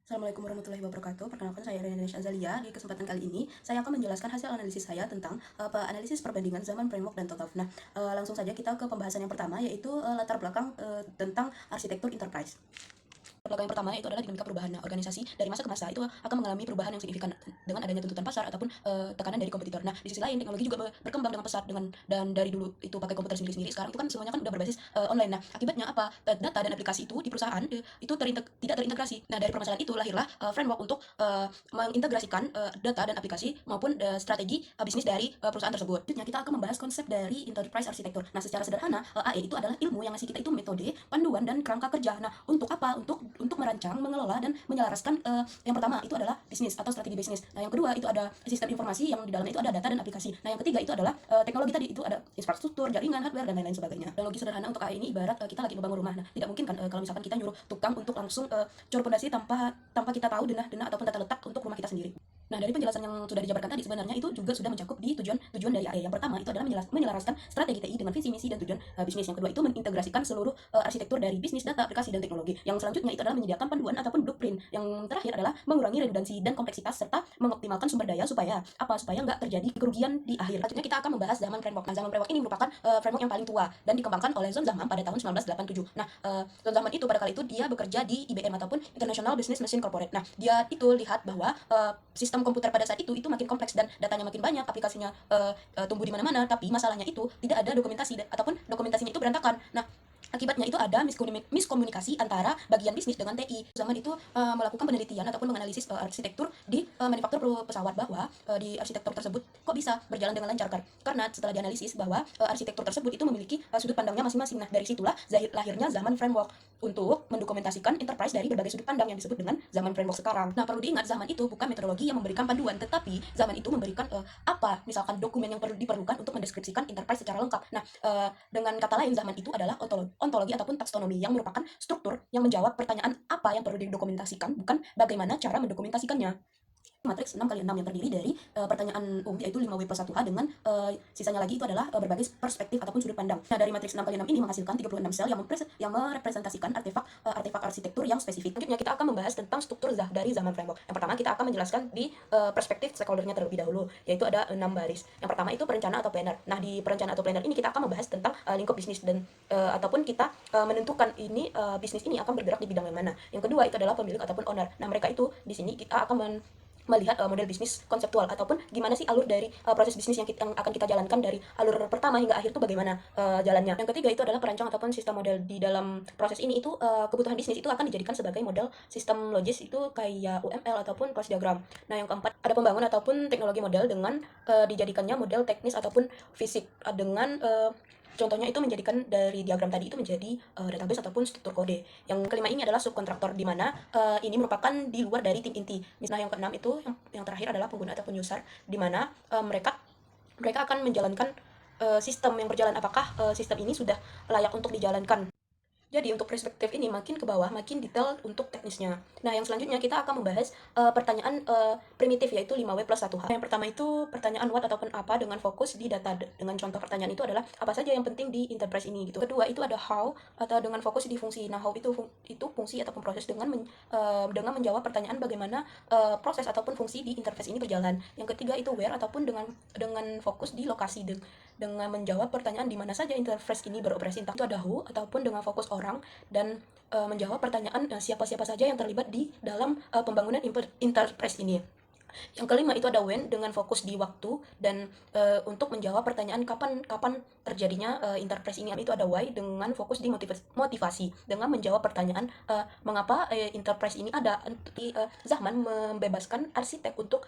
Assalamualaikum warahmatullahi wabarakatuh. Perkenalkan saya Renaisha Azalia. Di kesempatan kali ini, saya akan menjelaskan hasil analisis saya tentang analisis perbandingan zaman framework dan TOGAF. Nah, langsung saja kita ke pembahasan yang pertama, yaitu latar belakang tentang arsitektur enterprise. Belakang yang pertama itu adalah dinamika perubahan. Nah, organisasi dari masa ke masa itu akan mengalami perubahan yang signifikan dengan adanya tuntutan pasar ataupun tekanan dari kompetitor. Nah, di sisi lain teknologi juga berkembang dengan pesat dan dari dulu itu pakai komputer sendiri-sendiri, sekarang itu kan semuanya kan udah berbasis online. Nah, akibatnya apa? Data dan aplikasi itu di perusahaan itu tidak terintegrasi. Nah, dari permasalahan itu lahirlah framework untuk mengintegrasikan data dan aplikasi maupun strategi bisnis dari perusahaan tersebut. Selanjutnya kita akan membahas konsep dari enterprise architecture. Nah, secara sederhana AE itu adalah ilmu yang ngasih kita itu metode, panduan dan kerangka kerja. Nah, untuk apa? Untuk merancang, mengelola dan menyelaraskan yang pertama itu adalah bisnis atau strategi bisnis. Nah, yang kedua itu ada sistem informasi yang di dalamnya itu ada data dan aplikasi. Nah, yang ketiga itu adalah teknologi tadi itu ada infrastruktur, jaringan, hardware dan lain-lain sebagainya. Teknologi sederhana untuk AE ini ibarat kita lagi membangun rumah. Nah, tidak mungkin kan kalau misalkan kita nyuruh tukang untuk langsung cor pondasi tanpa kita tahu denah ataupun tata letak untuk rumah kita sendiri. Nah, dari penjelasan yang sudah dijabarkan tadi sebenarnya itu juga sudah mencakup di tujuan dari AE. Yang pertama itu adalah menyelaraskan strategi TI dengan visi misi dan tujuan bisnis. Yang kedua itu mengintegrasikan seluruh arsitektur dari bisnis, data, aplikasi dan teknologi. Yang selanjutnya itu adalah menyediakan panduan ataupun blueprint. Yang terakhir adalah mengurangi redundansi dan kompleksitas serta mengoptimalkan sumber daya supaya nggak terjadi kerugian di akhir. Selanjutnya kita akan membahas zaman framework. Nah, zaman framework ini merupakan framework yang paling tua dan dikembangkan oleh John Zaman pada tahun 1987. Nah, John Zaman itu pada kali itu dia bekerja di IBM ataupun International Business Machine Corporate. Nah, dia itu lihat bahwa sistem komputer pada saat itu makin kompleks dan datanya makin banyak, aplikasinya tumbuh di mana-mana, tapi masalahnya itu tidak ada dokumentasi ataupun dokumentasinya itu berantakan. Nah, akibatnya itu ada miskomunikasi antara bagian bisnis dengan TI. Zaman itu melakukan penelitian ataupun menganalisis arsitektur di manufaktur pesawat bahwa di arsitektur tersebut kok bisa berjalan dengan lancar karena setelah dianalisis bahwa arsitektur tersebut itu memiliki sudut pandangnya masing-masing. Nah, dari situlah lahirnya zaman framework untuk mendokumentasikan enterprise dari berbagai sudut pandang yang disebut dengan zaman framework sekarang. Nah, perlu diingat zaman itu bukan metodologi yang memberikan panduan, tetapi zaman itu memberikan apa misalkan dokumen yang diperlukan untuk mendeskripsikan enterprise secara lengkap. Nah, dengan kata lain zaman itu adalah ontologi ataupun taksonomi yang merupakan struktur yang menjawab pertanyaan apa yang perlu didokumentasikan, bukan bagaimana cara mendokumentasikannya. Matriks 6x6 yang terdiri dari pertanyaan umum yaitu 5W+1H dengan sisanya lagi itu adalah berbagai perspektif ataupun sudut pandang. Nah, dari matriks 6x6 ini menghasilkan 36 sel yang merepresentasikan artefak arsitektur yang spesifik. Selanjutnya kita akan membahas tentang struktur dari zaman framework. Yang pertama kita akan menjelaskan di perspektif stakeholder-nya terlebih dahulu, yaitu ada 6 baris. Yang pertama itu perencana atau planner. Nah, di perencana atau planner ini kita akan membahas tentang lingkup bisnis dan ataupun kita menentukan ini bisnis ini akan bergerak di bidang yang mana. Yang kedua itu adalah pemilik ataupun owner. Nah, mereka itu di sini kita akan melihat model bisnis konseptual ataupun gimana sih alur dari proses bisnis yang akan kita jalankan dari alur pertama hingga akhir itu bagaimana jalannya. Yang ketiga itu adalah perancang ataupun sistem model. Di dalam proses ini itu kebutuhan bisnis itu akan dijadikan sebagai model sistem logis itu kayak UML ataupun cost diagram. Nah, yang keempat ada pembangun ataupun teknologi model dengan dijadikannya model teknis ataupun fisik dengan contohnya itu menjadikan dari diagram tadi itu menjadi database ataupun struktur kode. Yang kelima ini adalah subkontraktor, di mana ini merupakan di luar dari tim inti. Misalnya yang keenam itu yang terakhir adalah pengguna ataupun user, di mana mereka akan menjalankan sistem yang berjalan, apakah sistem ini sudah layak untuk dijalankan. Jadi untuk perspektif ini makin ke bawah, makin detail untuk teknisnya. Nah, yang selanjutnya kita akan membahas pertanyaan primitif yaitu 5W+1H. Yang pertama itu pertanyaan what ataupun apa dengan fokus di data. Dengan contoh pertanyaan itu adalah apa saja yang penting di enterprise ini gitu. Kedua itu ada how atau dengan fokus di fungsi. Nah, how itu fungsi ataupun proses dengan menjawab pertanyaan bagaimana proses ataupun fungsi di interface ini berjalan. Yang ketiga itu where ataupun dengan fokus di lokasi dengan menjawab pertanyaan di mana saja interface ini beroperasi. Entah itu ada who ataupun dengan fokus orang dan menjawab pertanyaan siapa-siapa saja yang terlibat di dalam pembangunan enterprise ini. Yang kelima itu ada when dengan fokus di waktu dan untuk menjawab pertanyaan kapan terjadinya enterprise ini. Itu ada why dengan fokus di motivasi dengan menjawab pertanyaan mengapa enterprise ini ada. Zahman membebaskan arsitek untuk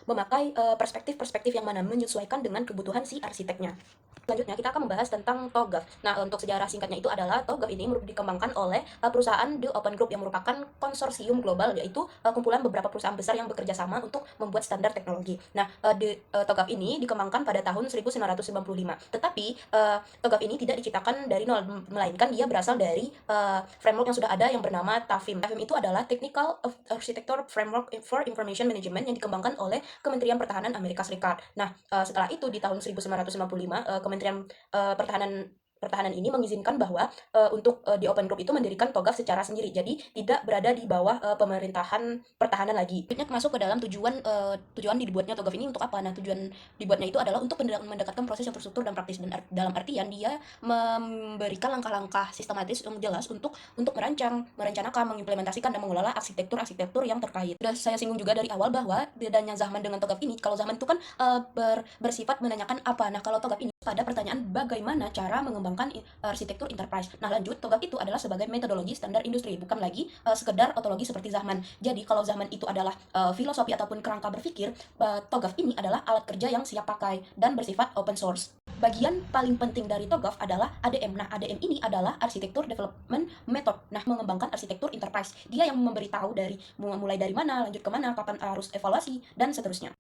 memakai perspektif-perspektif yang mana menyesuaikan dengan kebutuhan si arsiteknya. Selanjutnya kita akan membahas tentang TOGAF. Nah, untuk sejarah singkatnya itu adalah TOGAF ini dikembangkan oleh perusahaan The Open Group yang merupakan konsorsium global, yaitu kumpulan beberapa perusahaan besar yang bekerja sama untuk membuat standar teknologi. Nah, TOGAF ini dikembangkan pada tahun 1995. Tetapi TOGAF ini tidak diciptakan dari nol, melainkan dia berasal dari framework yang sudah ada yang bernama TAFIM. TAFIM itu adalah Technical Architecture Framework for Information Management yang dikembangkan oleh Kementerian Pertahanan Amerika Serikat. Nah, setelah itu di tahun 1995 Kementerian Pertahanan pertahanan ini mengizinkan bahwa untuk di Open Group itu mendirikan TOGAF secara sendiri, jadi tidak berada di bawah pemerintahan pertahanan lagi. Selanjutnya masuk ke dalam tujuan dibuatnya TOGAF ini untuk apa? Nah, tujuan dibuatnya itu adalah untuk mendekatkan proses yang terstruktur dan praktis, dan dalam artian dia memberikan langkah-langkah sistematis yang jelas untuk merencanakan, mengimplementasikan dan mengelola arsitektur yang terkait. Sudah saya singgung juga dari awal bahwa bedanya Zahman dengan TOGAF ini, kalau Zahman itu kan bersifat menanyakan apa. Nah, kalau TOGAF ini pada pertanyaan bagaimana cara mengembangkan arsitektur enterprise. Nah, lanjut, TOGAF itu adalah sebagai metodologi standar industri, bukan lagi sekedar ontologi seperti Zahman. Jadi, kalau Zahman itu adalah filosofi ataupun kerangka berpikir, TOGAF ini adalah alat kerja yang siap pakai dan bersifat open source. Bagian paling penting dari TOGAF adalah ADM. Nah, ADM ini adalah Architecture Development Method. Nah, mengembangkan arsitektur enterprise. Dia yang memberitahu mulai dari mana, lanjut ke mana, kapan harus evaluasi, dan seterusnya.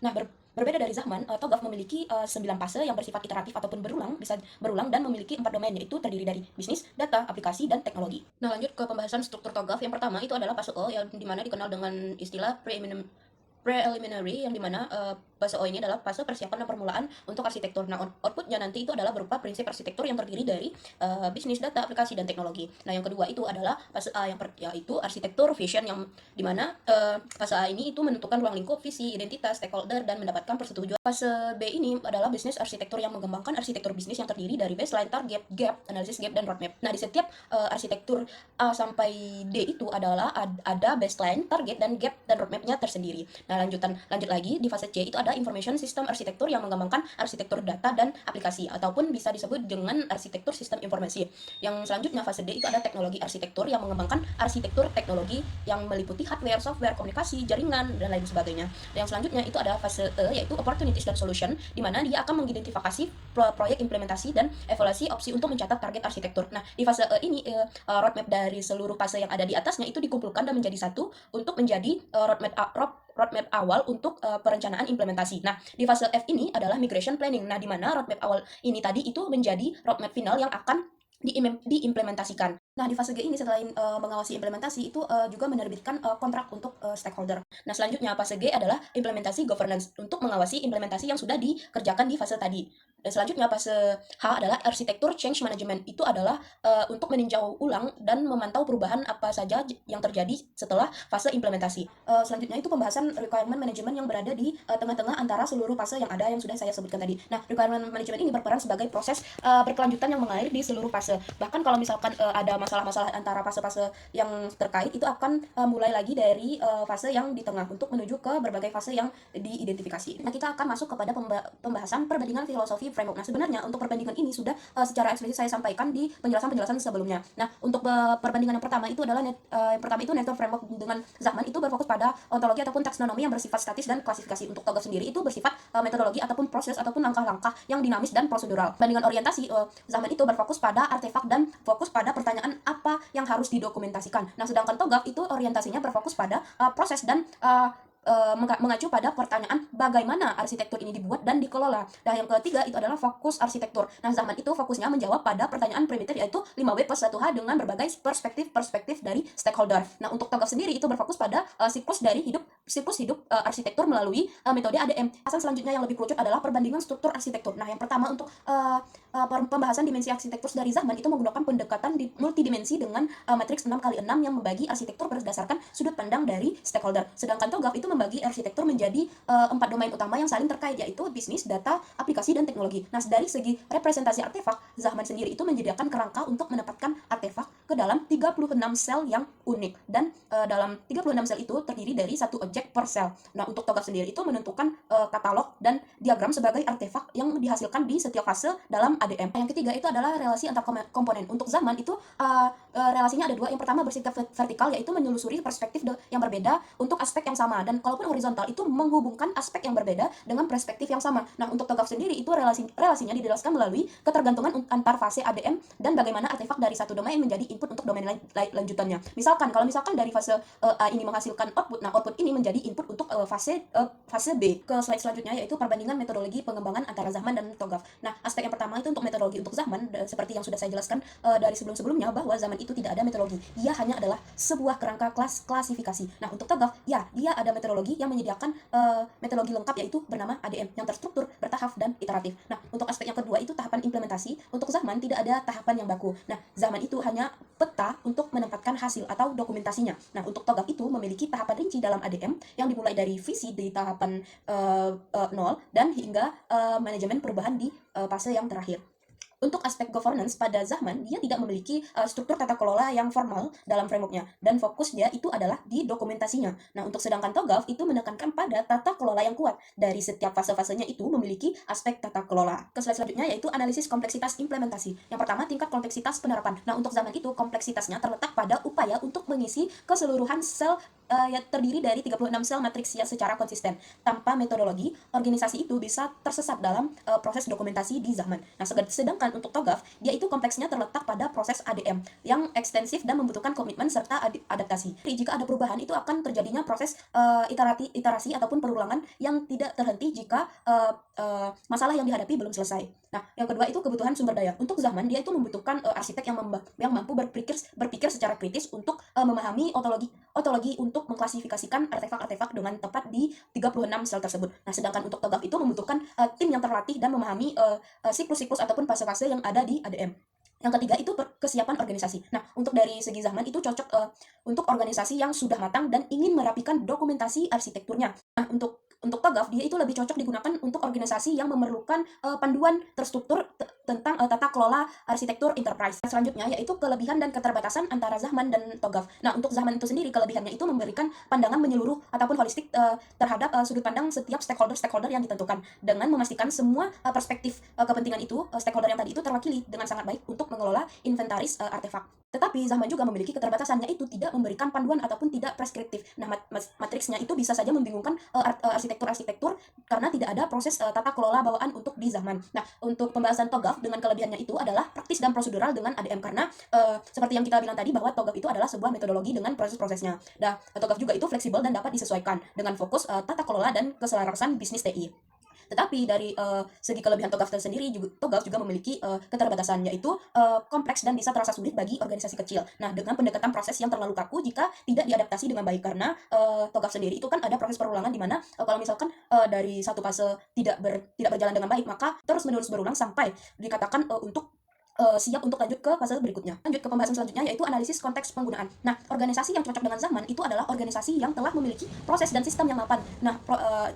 Nah, berbeda dari Zahman, TOGAF memiliki 9 fase yang bersifat iteratif ataupun bisa berulang dan memiliki 4 domain, yaitu terdiri dari bisnis, data, aplikasi, dan teknologi. Nah, lanjut ke pembahasan struktur TOGAF. Yang pertama itu adalah fase O, yang dimana dikenal dengan istilah preliminary, yang dimana fase O ini adalah fase persiapan dan permulaan untuk arsitektur. Nah, outputnya nanti itu adalah berupa prinsip arsitektur yang terdiri dari bisnis, data, aplikasi, dan teknologi. Nah, yang kedua itu adalah fase A, yaitu arsitektur vision, yang dimana fase A ini itu menentukan ruang lingkup, visi, identitas, stakeholder, dan mendapatkan persetujuan. Fase B ini adalah bisnis arsitektur, yang mengembangkan arsitektur bisnis yang terdiri dari baseline, target, gap, analisis gap, dan roadmap. Nah, di setiap arsitektur A sampai D itu adalah ada baseline, target, dan gap, dan roadmapnya tersendiri. Nah, lanjut lagi di fase C itu ada information system arsitektur, yang mengembangkan arsitektur data dan aplikasi, ataupun bisa disebut dengan arsitektur sistem informasi. Yang selanjutnya fase D itu ada teknologi arsitektur, yang mengembangkan arsitektur teknologi yang meliputi hardware, software, komunikasi, jaringan, dan lain sebagainya. Dan yang selanjutnya itu ada fase E, yaitu opportunities dan solution, di mana dia akan mengidentifikasi proyek implementasi dan evaluasi opsi untuk mencatat target arsitektur. Nah, di fase E ini roadmap dari seluruh fase yang ada di atasnya itu dikumpulkan dan menjadi satu untuk menjadi roadmap awal untuk perencanaan implementasi. Nah, di fase F ini adalah migration planning. Nah, di mana roadmap awal ini tadi itu menjadi roadmap final yang akan diimplementasikan. Nah, di fase G ini selain mengawasi implementasi itu juga menerbitkan kontrak untuk stakeholder. Nah, selanjutnya fase G adalah implementasi governance, untuk mengawasi implementasi yang sudah dikerjakan di fase tadi. Dan selanjutnya fase H adalah arsitektur change management. Itu adalah untuk meninjau ulang dan memantau perubahan apa saja yang terjadi setelah fase implementasi. Selanjutnya itu pembahasan requirement management, yang berada di tengah-tengah antara seluruh fase yang ada, yang sudah saya sebutkan tadi. Nah, requirement management ini berperan sebagai proses berkelanjutan yang mengalir di seluruh fase. Bahkan kalau misalkan ada masalah-masalah antara fase-fase yang terkait, itu akan mulai lagi dari fase yang di tengah untuk menuju ke berbagai fase yang diidentifikasi. Nah, kita akan masuk kepada pembahasan perbandingan filosofi framework. Nah, sebenarnya untuk perbandingan ini sudah secara eksplisit saya sampaikan di penjelasan sebelumnya. Nah, untuk perbandingan yang pertama itu adalah yang pertama itu network framework dengan Zahman itu berfokus pada ontologi ataupun taksonomi yang bersifat statis dan klasifikasi. Untuk TOGAF sendiri itu bersifat metodologi ataupun proses ataupun langkah-langkah yang dinamis dan prosedural. Bandingan orientasi Zahman itu berfokus pada artefak dan fokus pada pertanyaan apa yang harus didokumentasikan. Nah, sedangkan TOGAF itu orientasinya berfokus pada proses dan mengacu pada pertanyaan bagaimana arsitektur ini dibuat dan dikelola. Nah, yang ketiga itu adalah fokus arsitektur. Nah, Zahman itu fokusnya menjawab pada pertanyaan primitif, yaitu 5W+1H dengan berbagai perspektif dari stakeholder. Nah, untuk TOGAF sendiri itu berfokus pada siklus hidup arsitektur melalui metode ADM. Pasal selanjutnya yang lebih kerucut adalah perbandingan struktur arsitektur. Nah, yang pertama untuk pembahasan dimensi arsitektur dari Zahman itu menggunakan pendekatan multidimensi dengan matriks 6x6 yang membagi arsitektur berdasarkan sudut pandang dari stakeholder. Sedangkan TOGAF itu membagi arsitektur menjadi 4 domain utama yang saling terkait, yaitu bisnis, data, aplikasi, dan teknologi. Nah, dari segi representasi artefak, Zahman sendiri itu menyediakan kerangka untuk menempatkan artefak ke dalam 36 sel yang unik, dan dalam 36 sel itu terdiri dari satu objek per sel. Nah, untuk TOGAF sendiri itu menentukan katalog dan diagram sebagai artefak yang dihasilkan di setiap fase dalam ADM. Yang ketiga itu adalah relasi antar komponen. Untuk Zahman itu relasinya ada dua. Yang pertama bersifat vertikal, yaitu menelusuri perspektif yang berbeda untuk aspek yang sama, dan kalaupun horizontal itu menghubungkan aspek yang berbeda dengan perspektif yang sama. Nah, untuk TOGAF sendiri itu relasinya dijelaskan melalui ketergantungan antar fase ADM dan bagaimana artefak dari satu domain menjadi input untuk domain lanjutannya. Kalau misalkan dari fase A ini menghasilkan output, nah output ini menjadi input untuk fase B. Ke slide selanjutnya yaitu perbandingan metodologi pengembangan antara Zahman dan TOGAF. Nah, aspek yang pertama itu untuk metodologi untuk Zahman, seperti yang sudah saya jelaskan dari sebelum-sebelumnya, bahwa Zahman itu tidak ada metodologi. Ia hanya adalah sebuah kerangka klasifikasi. Nah, untuk TOGAF, ya, dia ada metodologi yang menyediakan metodologi lengkap yaitu bernama ADM yang terstruktur, bertahap, dan iteratif. Nah, untuk aspek yang kedua itu tahapan implementasi. Untuk Zahman tidak ada tahapan yang baku. Nah, Zahman itu hanya peta untuk menempatkan hasil atau dokumentasinya. Nah, untuk TOGAF itu memiliki tahapan rinci dalam ADM yang dimulai dari visi di tahapan 0 dan hingga manajemen perubahan di fase yang terakhir. Untuk aspek governance pada Zahman, dia tidak memiliki struktur tata kelola yang formal dalam frameworknya, dan fokus dia itu adalah di dokumentasinya. Nah, untuk sedangkan TOGAF itu menekankan pada tata kelola yang kuat. Dari setiap fase-fasenya itu memiliki aspek tata kelola. Ke slide selanjutnya yaitu analisis kompleksitas implementasi. Yang pertama, tingkat kompleksitas penerapan. Nah, untuk Zahman itu kompleksitasnya terletak pada upaya untuk mengisi keseluruhan sel yang terdiri dari 36 sel matriks yang secara konsisten. Tanpa metodologi, organisasi itu bisa tersesat dalam proses dokumentasi di Zahman. Nah, sedangkan untuk TOGAF, dia itu kompleksnya terletak pada proses ADM yang ekstensif dan membutuhkan komitmen serta adaptasi. Jadi, jika ada perubahan, itu akan terjadinya proses iterasi ataupun perulangan yang tidak terhenti jika masalah yang dihadapi belum selesai. Nah, yang kedua itu kebutuhan sumber daya. Untuk Zahman, dia itu membutuhkan arsitek yang mampu berpikir secara kritis untuk memahami ontologi untuk mengklasifikasikan artefak-artefak dengan tepat di 36 sel tersebut. Nah, sedangkan untuk TOGAF itu membutuhkan tim yang terlatih dan memahami siklus-siklus ataupun fase-fase yang ada di ADM. Yang ketiga itu kesiapan organisasi. Nah, untuk dari segi Zahman itu cocok untuk organisasi yang sudah matang dan ingin merapikan dokumentasi arsitekturnya. Nah, untuk TOGAF dia itu lebih cocok digunakan untuk organisasi yang memerlukan panduan terstruktur tentang tata kelola arsitektur enterprise. Selanjutnya yaitu kelebihan dan keterbatasan antara Zahman dan TOGAF. Nah, untuk Zahman itu sendiri kelebihannya itu memberikan pandangan menyeluruh ataupun holistik terhadap sudut pandang setiap stakeholder yang ditentukan dengan memastikan semua perspektif kepentingan itu stakeholder yang tadi itu terwakili dengan sangat baik untuk mengelola inventaris artefak. Tetapi Zahman juga memiliki keterbatasannya itu tidak memberikan panduan ataupun tidak preskriptif. Nah, matriksnya itu bisa saja membingungkan arsitektur karena tidak ada proses tata kelola bawaan untuk di Zahman. Nah, untuk pembahasan TOGAF dengan kelebihannya itu adalah praktis dan prosedural dengan ADM karena seperti yang kita bilang tadi bahwa TOGAF itu adalah sebuah metodologi dengan proses-prosesnya. Nah, TOGAF juga itu fleksibel dan dapat disesuaikan dengan fokus tata kelola dan keselarasan bisnis TI. Tetapi dari segi kelebihan TOGAF tersendiri, TOGAF juga memiliki keterbatasan, yaitu kompleks dan bisa terasa sulit bagi organisasi kecil. Nah, dengan pendekatan proses yang terlalu kaku jika tidak diadaptasi dengan baik, karena TOGAF sendiri itu kan ada proses perulangan di mana kalau misalkan dari satu fase tidak berjalan dengan baik, maka terus-menerus berulang sampai dikatakan untuk siap untuk lanjut ke fase berikutnya. Lanjut ke pembahasan selanjutnya yaitu analisis konteks penggunaan. Nah, organisasi yang cocok dengan Zahman itu adalah organisasi yang telah memiliki proses dan sistem yang mapan. Nah,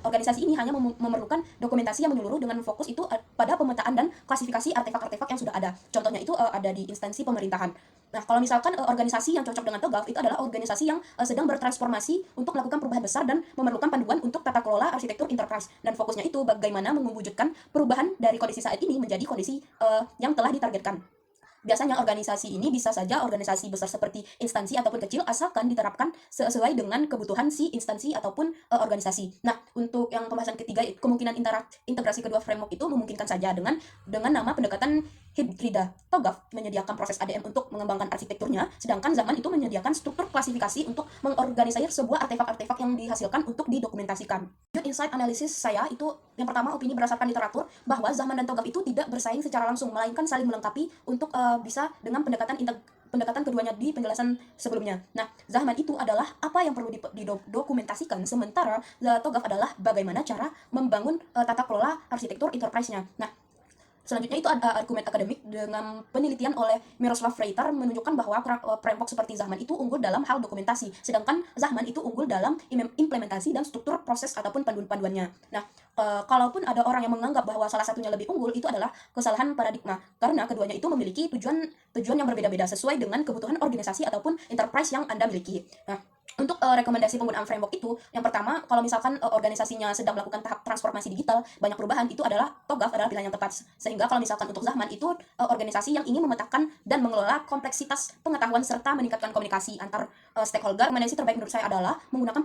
organisasi ini hanya memerlukan dokumentasi yang menyeluruh dengan fokus itu pada pemetaan dan klasifikasi artefak-artefak yang sudah ada. Contohnya itu ada di instansi pemerintahan. Nah, kalau misalkan organisasi yang cocok dengan TOGAF itu adalah organisasi yang sedang bertransformasi untuk melakukan perubahan besar dan memerlukan panduan untuk tata kelola arsitektur enterprise. Dan fokusnya itu bagaimana mewujudkan perubahan dari kondisi saat ini menjadi kondisi yang telah ditargetkan. Biasanya organisasi ini bisa saja organisasi besar seperti instansi ataupun kecil asalkan diterapkan sesuai dengan kebutuhan si instansi ataupun organisasi. Nah, untuk yang pembahasan ketiga, kemungkinan integrasi kedua framework itu memungkinkan saja dengan nama pendekatan hibrida. TOGAF menyediakan proses ADM untuk mengembangkan arsitekturnya, sedangkan Zahman itu menyediakan struktur klasifikasi untuk mengorganisir sebuah artefak-artefak yang dihasilkan untuk didokumentasikan. Insight analisis saya itu yang pertama, opini berdasarkan literatur bahwa Zahman dan TOGAF itu tidak bersaing secara langsung, melainkan saling melengkapi untuk bisa dengan pendekatan keduanya di penjelasan sebelumnya. Nah, Zahman itu adalah apa yang perlu didokumentasikan, sementara TOGAF adalah bagaimana cara membangun tata kelola arsitektur enterprise-nya. Nah, selanjutnya itu ada argumen akademik dengan penelitian oleh Miroslav Freiter menunjukkan bahwa framework seperti Zahman itu unggul dalam hal dokumentasi, sedangkan Zahman itu unggul dalam implementasi dan struktur proses ataupun panduan-panduannya. Nah, kalaupun ada orang yang menganggap bahwa salah satunya lebih unggul, itu adalah kesalahan paradigma, karena keduanya itu memiliki tujuan yang berbeda-beda sesuai dengan kebutuhan organisasi ataupun enterprise yang Anda miliki. Nah, untuk rekomendasi penggunaan framework itu, yang pertama, kalau misalkan organisasinya sedang melakukan tahap transformasi digital, banyak perubahan, itu adalah TOGAF adalah pilihan yang tepat. Sehingga kalau misalkan untuk Zahman itu organisasi yang ingin memetakan dan mengelola kompleksitas pengetahuan serta meningkatkan komunikasi antar stakeholder, rekomendasi terbaik menurut saya adalah menggunakan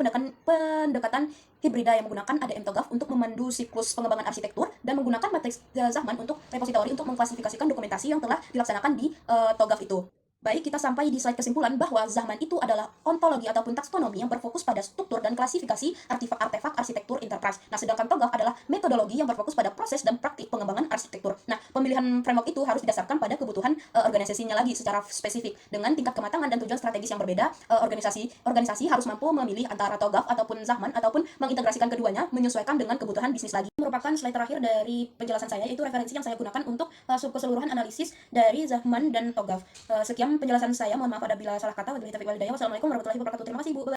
pendekatan hibrida yang menggunakan ADM TOGAF untuk memandu siklus pengembangan arsitektur dan menggunakan matriks Zahman untuk repositori untuk mengklasifikasikan dokumentasi yang telah dilaksanakan di TOGAF itu. Baik, kita sampai di slide kesimpulan bahwa Zaman itu adalah ontologi ataupun taksonomi yang berfokus pada struktur dan klasifikasi artefak arsitektur enterprise. Nah, sedangkan TOGAF adalah metodologi yang berfokus pada proses dan praktik pengembangan arsitektur. Nah, pemilihan framework itu harus didasarkan pada kebutuhan organisasinya lagi secara spesifik. Dengan tingkat kematangan dan tujuan strategis yang berbeda, organisasi harus mampu memilih antara TOGAF ataupun Zaman ataupun mengintegrasikan keduanya menyesuaikan dengan kebutuhan bisnis lagi. Merupakan slide terakhir dari penjelasan saya, itu referensi yang saya gunakan untuk keseluruhan analisis dari Zaman dan TOGAF. Sekian penjelasan saya, mohon maaf apabila salah kata. Wassalamualaikum warahmatullahi wabarakatuh. Terima kasih, Bu.